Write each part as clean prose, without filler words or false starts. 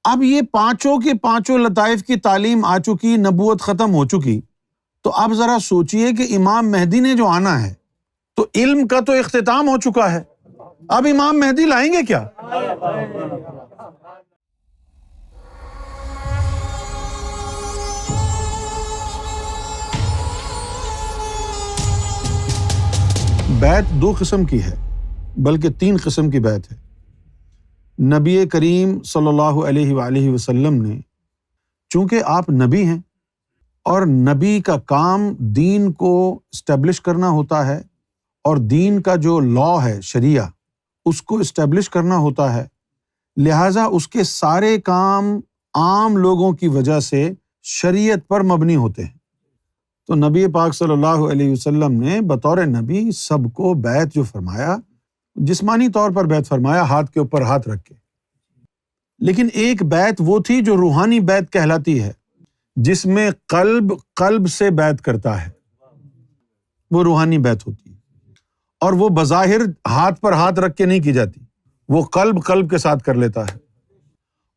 اب یہ پانچوں کے پانچوں لطائف کی تعلیم آ چکی، نبوت ختم ہو چکی، تو اب ذرا سوچئے کہ امام مہدی نے جو آنا ہے تو علم کا تو اختتام ہو چکا ہے، اب امام مہدی لائیں گے کیا؟ بیعت دو قسم کی ہے، بلکہ تین قسم کی بیعت ہے۔ نبی کریم صلی اللہ علیہ وآلہ وسلم نے، چونکہ آپ نبی ہیں اور نبی کا کام دین کو اسٹیبلش کرنا ہوتا ہے، اور دین کا جو لا ہے، شریعہ، اس کو اسٹیبلش کرنا ہوتا ہے، لہٰذا اس کے سارے کام عام لوگوں کی وجہ سے شریعت پر مبنی ہوتے ہیں۔ تو نبی پاک صلی اللہ علیہ وسلم نے بطور نبی سب کو بیعت جو فرمایا، جسمانی طور پر بیعت فرمایا، ہاتھ کے اوپر ہاتھ رکھ کے، لیکن ایک بیعت وہ تھی جو روحانی بیعت کہلاتی ہے، جس میں قلب سے بیعت کرتا ہے، وہ روحانی بیعت ہوتی ہے، اور وہ بظاہر ہاتھ پر ہاتھ رکھ کے نہیں کی جاتی، وہ قلب کے ساتھ کر لیتا ہے۔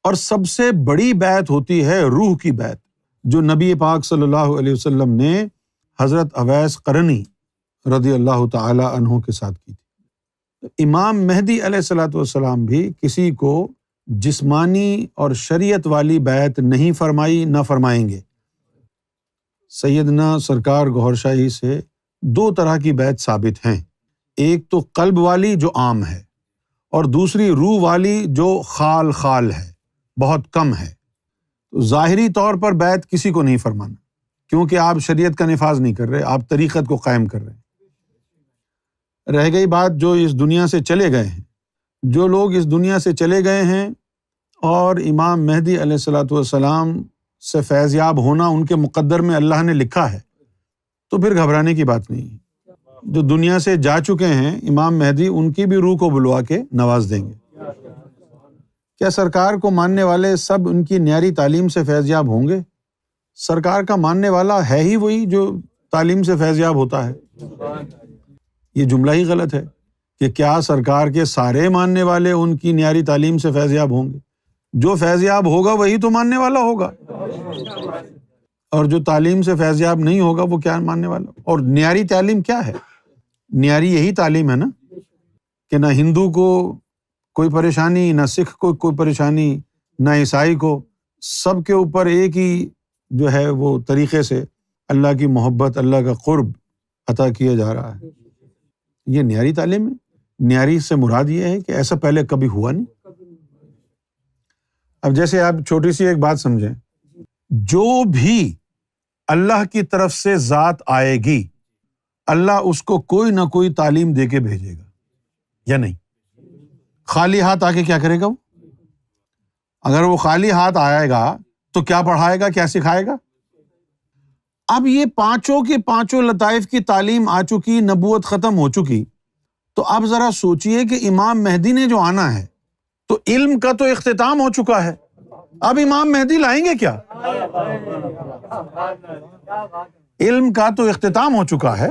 اور سب سے بڑی بیعت ہوتی ہے روح کی بیعت، جو نبی پاک صلی اللہ علیہ وسلم نے حضرت اویس قرنی رضی اللہ تعالی عنہ کے ساتھ کی تھی۔ امام مہدی علیہ الصلوۃ والسلام بھی کسی کو جسمانی اور شریعت والی بیعت نہیں فرمائی، نہ فرمائیں گے۔ سیدنا سرکار گوھر شاہی سے دو طرح کی بیعت ثابت ہیں، ایک تو قلب والی جو عام ہے، اور دوسری روح والی جو خال ہے، بہت کم ہے۔ تو ظاہری طور پر بیعت کسی کو نہیں فرمانا، کیونکہ آپ شریعت کا نفاذ نہیں کر رہے، آپ طریقت کو قائم کر رہے ہیں۔ رہ گئی بات جو اس دنیا سے چلے گئے ہیں، جو لوگ اس دنیا سے چلے گئے ہیں اور امام مہدی علیہ الصلوۃ والسلام سے فیض یاب ہونا ان کے مقدر میں اللہ نے لکھا ہے، تو پھر گھبرانے کی بات نہیں ہے۔ جو دنیا سے جا چکے ہیں، امام مہدی ان کی بھی روح کو بلوا کے نواز دیں گے۔ کیا سرکار کو ماننے والے سب ان کی نیاری تعلیم سے فیض یاب ہوں گے؟ سرکار کا ماننے والا ہے ہی وہی جو تعلیم سے فیض یاب ہوتا ہے۔ یہ جملہ ہی غلط ہے کہ کیا سرکار کے سارے ماننے والے ان کی نیاری تعلیم سے فیض یاب ہوں گے؟ جو فیض یاب ہوگا وہی تو ماننے والا ہوگا، اور جو تعلیم سے فیض یاب نہیں ہوگا وہ کیا ماننے والا؟ اور نیاری تعلیم کیا ہے؟ نیاری یہی تعلیم ہے نا، کہ نہ ہندو کو کوئی پریشانی، نہ سکھ کو کوئی پریشانی، نہ عیسائی کو، سب کے اوپر ایک ہی جو ہے وہ طریقے سے اللہ کی محبت، اللہ کا قرب عطا کیا جا رہا ہے۔ یہ نیاری تعلیم ہے۔ نیاری سے مراد یہ ہے کہ ایسا پہلے کبھی ہوا نہیں۔ اب جیسے آپ چھوٹی سی ایک بات سمجھیں، جو بھی اللہ کی طرف سے ذات آئے گی، اللہ اس کو کوئی نہ کوئی تعلیم دے کے بھیجے گا، یا نہیں؟ خالی ہاتھ آ کے کیا کرے گا وہ؟ اگر وہ خالی ہاتھ آئے گا تو کیا پڑھائے گا، کیا سکھائے گا؟ اب یہ پانچوں کے پانچوں لطائف کی تعلیم آ چکی، نبوت ختم ہو چکی، تو اب ذرا سوچئے کہ امام مہدی نے جو آنا ہے تو علم کا تو اختتام ہو چکا ہے، اب امام مہدی لائیں گے کیا؟ علم کا تو اختتام ہو چکا ہے،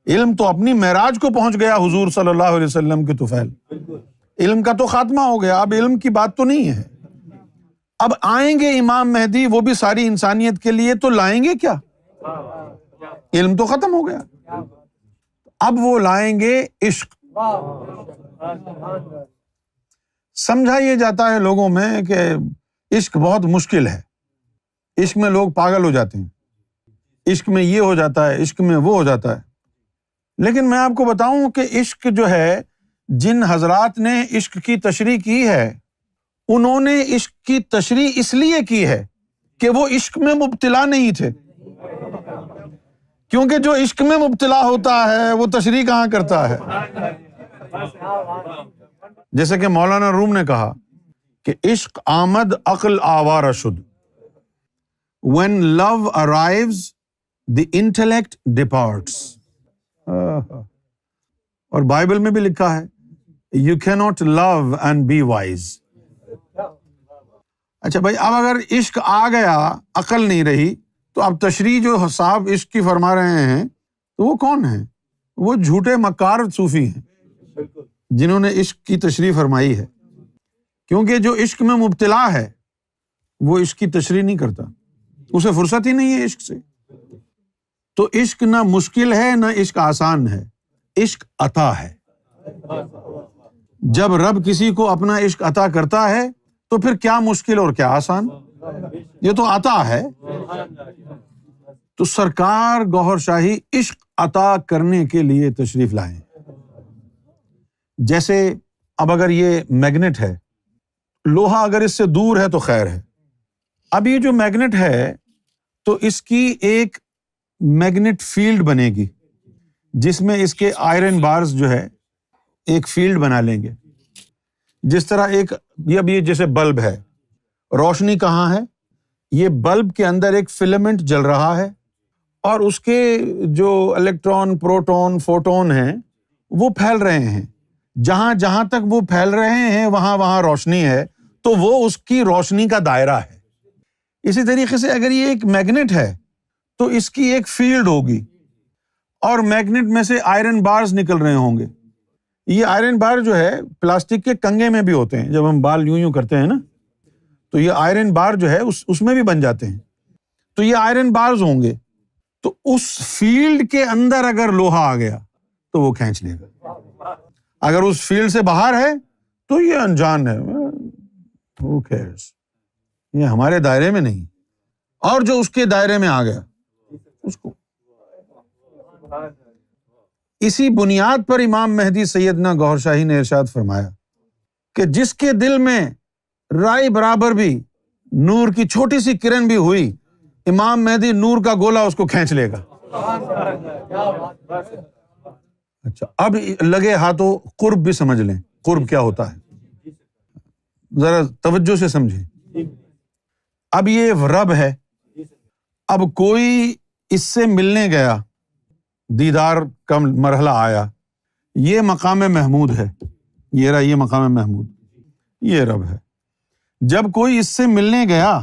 علم تو اپنی معراج کو پہنچ گیا حضور صلی اللہ علیہ وسلم کے طفیل، علم کا تو خاتمہ ہو گیا، اب علم کی بات تو نہیں ہے۔ اب آئیں گے امام مہدی، وہ بھی ساری انسانیت کے لیے، تو لائیں گے کیا؟ علم تو ختم ہو گیا، اب وہ لائیں گے عشق۔ سمجھا یہ جاتا ہے لوگوں میں کہ عشق بہت مشکل ہے، عشق میں لوگ پاگل ہو جاتے ہیں، عشق میں یہ ہو جاتا ہے، عشق میں وہ ہو جاتا ہے۔ لیکن میں آپ کو بتاؤں کہ عشق جو ہے، جن حضرات نے عشق کی تشریح کی ہے، انہوں نے عشق کی تشریح اس لیے کی ہے کہ وہ عشق میں مبتلا نہیں تھے، کیونکہ جو عشق میں مبتلا ہوتا ہے وہ تشریح کہاں کرتا ہے؟ جیسے کہ مولانا روم نے کہا کہ عشق آمد عقل آوارہ شد، when love arrives the intellect departs۔ اور بائبل میں بھی لکھا ہے you cannot love and be wise۔ اچھا بھائی، اب اگر عشق آ گیا، عقل نہیں رہی، تو اب تشریح جو صاحب عشق کی فرما رہے ہیں تو وہ کون ہیں؟ وہ جھوٹے مکار صوفی ہیں جنہوں نے عشق کی تشریح فرمائی ہے کیونکہ جو عشق میں مبتلا ہے وہ عشق کی تشریح نہیں کرتا، اسے فرصت ہی نہیں ہے عشق سے۔ تو عشق نہ مشکل ہے نہ عشق آسان ہے، عشق عطا ہے۔ جب رب کسی کو اپنا عشق عطا کرتا ہے تو پھر کیا مشکل اور کیا آسان، یہ تو عطا ہے۔ تو سرکار گوہر شاہی عشق عطا کرنے کے لیے تشریف لائے۔ جیسے اب اگر یہ میگنیٹ ہے، لوہا اگر اس سے دور ہے تو خیر ہے، اب یہ جو میگنیٹ ہے تو اس کی ایک میگنیٹ فیلڈ بنے گی جس میں اس کے آئرن بارز جو ہے ایک فیلڈ بنا لیں گے۔ جس طرح ایک اب یہ جیسے بلب ہے، روشنی کہاں ہے؟ یہ بلب کے اندر ایک فلمنٹ جل رہا ہے اور اس کے جو الیکٹران، پروٹون، فوٹون ہیں وہ پھیل رہے ہیں۔ جہاں جہاں تک وہ پھیل رہے ہیں وہاں وہاں روشنی ہے، تو وہ اس کی روشنی کا دائرہ ہے۔ اسی طریقے سے اگر یہ ایک میگنیٹ ہے تو اس کی ایک فیلڈ ہوگی اور میگنیٹ میں سے آئرن بارز نکل رہے ہوں گے۔ یہ آئرن بار جو ہے پلاسٹک کے کنگے میں بھی ہوتے ہیں، جب ہم بال یوں کرتے ہیں نا تو یہ آئرن بار جو ہے اس میں بھی بن جاتے ہیں۔ تو یہ آئرن بارز ہوں گے، تو اس فیلڈ کے اندر اگر لوہا آ گیا تو وہ کھینچ لے گا۔ اگر اس فیلڈ سے باہر ہے تو یہ انجان ہے، who cares؟ یہ ہمارے دائرے میں نہیں، اور جو اس کے دائرے میں آ گیا اس کو۔ اسی بنیاد پر امام مہدی سیدنا گوہر شاہی نے ارشاد فرمایا کہ جس کے دل میں رائی برابر بھی نور کی چھوٹی سی کرن بھی ہوئی، امام مہدی نور کا گولا اس کو کھینچ لے گا۔ اچھا، اب لگے ہاتھوں قرب بھی سمجھ لیں، قرب کیا ہوتا ہے، ذرا توجہ سے سمجھیں۔ اب یہ رب ہے، اب کوئی اس سے ملنے گیا، دیدار کا مرحلہ آیا، یہ مقام محمود ہے، یہ مقام محمود، یہ رب ہے۔ جب کوئی اس سے ملنے گیا،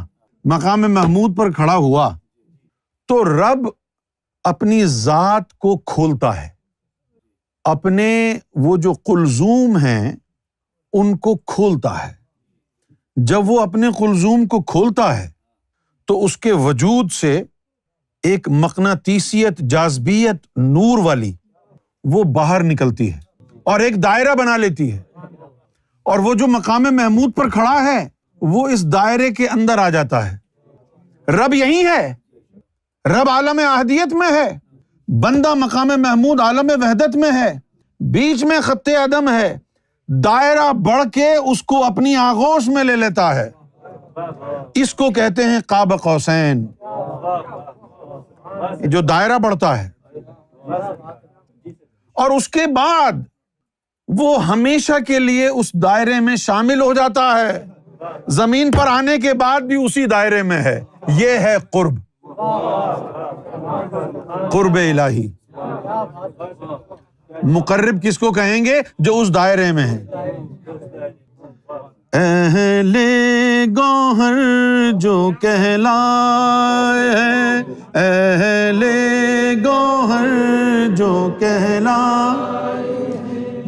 مقام محمود پر کھڑا ہوا، تو رب اپنی ذات کو کھولتا ہے، اپنے وہ جو قلزوم ہیں ان کو کھولتا ہے۔ جب وہ اپنے قلزوم کو کھولتا ہے تو اس کے وجود سے ایک مقناطیسیت، جاذبیت نور والی وہ باہر نکلتی ہے اور ایک دائرہ بنا لیتی ہے، اور وہ جو مقام محمود پر کھڑا ہے وہ اس دائرے کے اندر آ جاتا ہے۔ رب یہی ہے، رب عالم احدیت میں ہے، بندہ مقام محمود عالم وحدت میں ہے، بیچ میں خط عدم ہے، دائرہ بڑھ کے اس کو اپنی آغوش میں لے لیتا ہے۔ اس کو کہتے ہیں قاب قوسین، جو دائرہ بڑھتا ہے، اور اس کے بعد وہ ہمیشہ کے لیے اس دائرے میں شامل ہو جاتا ہے، زمین پر آنے کے بعد بھی اسی دائرے میں ہے۔ یہ ہے قرب، قرب الہی۔ مقرب کس کو کہیں گے؟ جو اس دائرے میں ہے۔ اہل گوہر جو کہلائے ہیں، اہل گوہر جو کہلائے،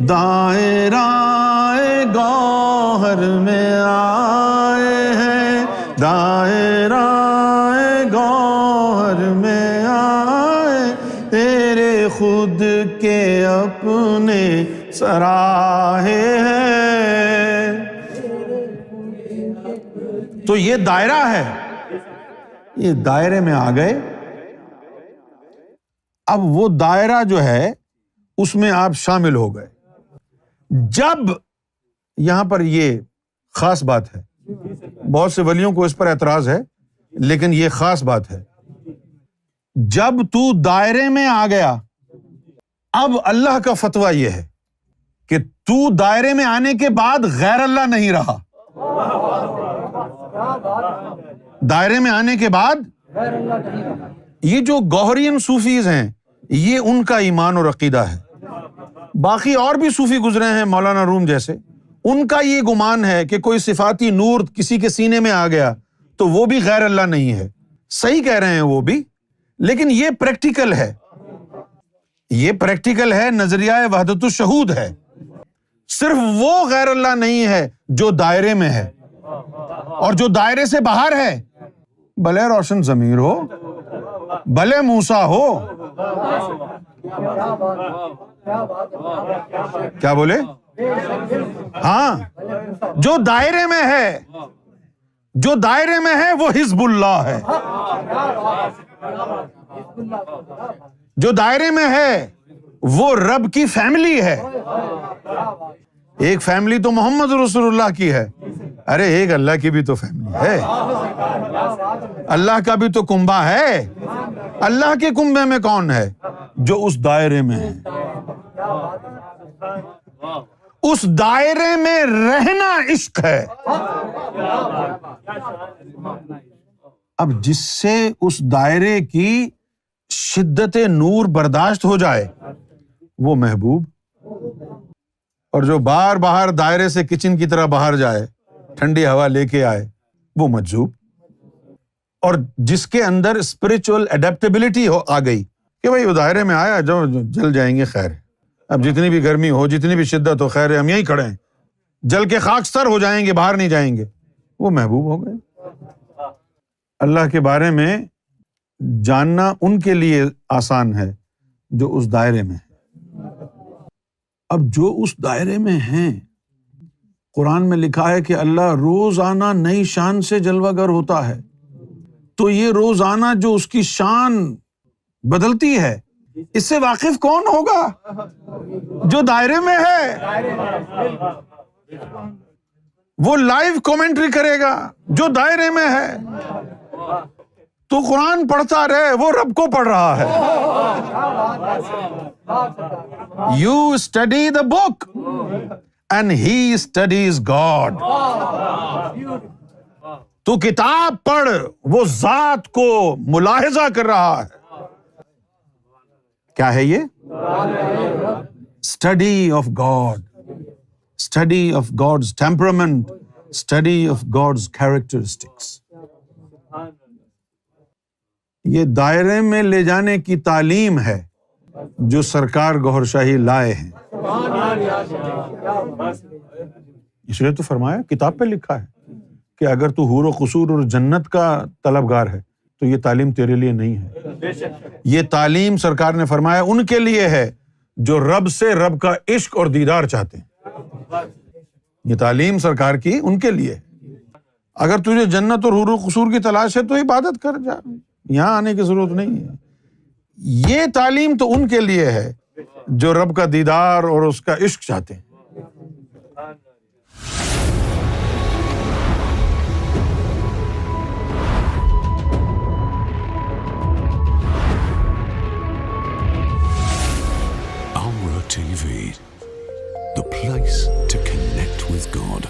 دائرہ گوہر میں آئے ہیں، دائرہ گوہر میں آئے، تیرے خود کے اپنے سراہے ہیں۔ تو یہ دائرہ ہے، یہ دائرے میں آ گئے۔ اب وہ دائرہ جو ہے اس میں آپ شامل ہو گئے۔ جب یہاں پر یہ خاص بات ہے، بہت سے ولیوں کو اس پر اعتراض ہے، لیکن یہ خاص بات ہے، جب تو دائرے میں آ گیا، اب اللہ کا فتویٰ یہ ہے کہ تو دائرے میں آنے کے بعد غیر اللہ نہیں رہا۔ دائرے میں آنے کے بعد یہ جو گوہرین صوفیز ہیں، یہ ان کا ایمان اور عقیدہ ہے۔ باقی اور بھی صوفی گزرے ہیں، مولانا روم جیسے، ان کا یہ گمان ہے کہ کوئی صفاتی نور کسی کے سینے میں آ گیا تو وہ بھی غیر اللہ نہیں ہے۔ صحیح کہہ رہے ہیں وہ بھی، لیکن یہ پریکٹیکل ہے، یہ پریکٹیکل ہے، نظریہ وحدت الشہود ہے۔ صرف وہ غیر اللہ نہیں ہے جو دائرے میں ہے، اور جو دائرے سے باہر ہے، بھلے روشن ضمیر ہو، بھلے موسیٰ ہو، کیا بولے؟ ہاں، جو دائرے میں ہے، جو دائرے میں ہے وہ حزب اللہ ہے، جو دائرے میں ہے وہ رب کی فیملی ہے۔ ایک فیملی تو محمد رسول اللہ کی ہے، ارے ایک اللہ کی بھی تو فیملی ہے، اللہ کا بھی تو کنبہ ہے۔ اللہ کے کنبے میں کون ہے؟ جو اس دائرے میں ہے۔ اس دائرے میں رہنا عشق ہے۔ اب جس سے اس دائرے کی شدت نور برداشت ہو جائے وہ محبوب، اور جو بار بار دائرے سے کچن کی طرح باہر جائے، ٹھنڈی ہوا لے کے آئے، وہ مجذوب۔ اور جس کے اندر اسپرچل اڈیپٹیبلٹی آ گئی کہ بھائی وہ دائرے میں آیا، جو جل جائیں گے خیر ہے، اب جتنی بھی گرمی ہو، جتنی بھی شدت ہو، خیر ہے، ہم یہیں کھڑے ہیں، جل کے خاکستر ہو جائیں گے، باہر نہیں جائیں گے، وہ محبوب ہو گئے۔ اللہ کے بارے میں جاننا ان کے لیے آسان ہے جو اس دائرے میں ہے۔ اب جو اس دائرے میں ہیں، قرآن میں لکھا ہے کہ اللہ روزانہ نئی شان سے جلوہ گر ہوتا ہے، تو یہ روزانہ جو اس کی شان بدلتی ہے، اس سے واقف کون ہوگا؟ جو دائرے میں ہے، وہ لائیو کومنٹری کرے گا۔ جو دائرے میں ہے تو قرآن پڑھتا رہے، وہ رب کو پڑھ رہا ہے۔ You study the book and he studies God۔ تو کتاب پڑھ، وہ ذات کو ملاحظہ کر رہا ہے۔ کیا ہے یہ؟ Study of God, study of God's temperament, study of God's characteristics. یہ دائرے میں لے جانے کی تعلیم ہے جو سرکار گوہر شاہی لائے ہیں۔ اس لیے تو فرمایا، کتاب پہ لکھا ہے کہ اگر تو حور و قصور اور جنت کا طلبگار ہے تو یہ تعلیم تیرے لیے نہیں ہے۔ یہ تعلیم سرکار نے فرمایا ان کے لیے ہے جو رب سے رب کا عشق اور دیدار چاہتے ہیں۔ یہ تعلیم سرکار کی ان کے لیے۔ اگر تجھے جنت اور حور و قصور کی تلاش ہے تو عبادت کر جا، یہاں آنے کی ضرورت نہیں ہے۔ یہ تعلیم تو ان کے لیے ہے جو رب کا دیدار اور اس کا عشق چاہتے ہیں۔ Amra TV, the place to connect with God.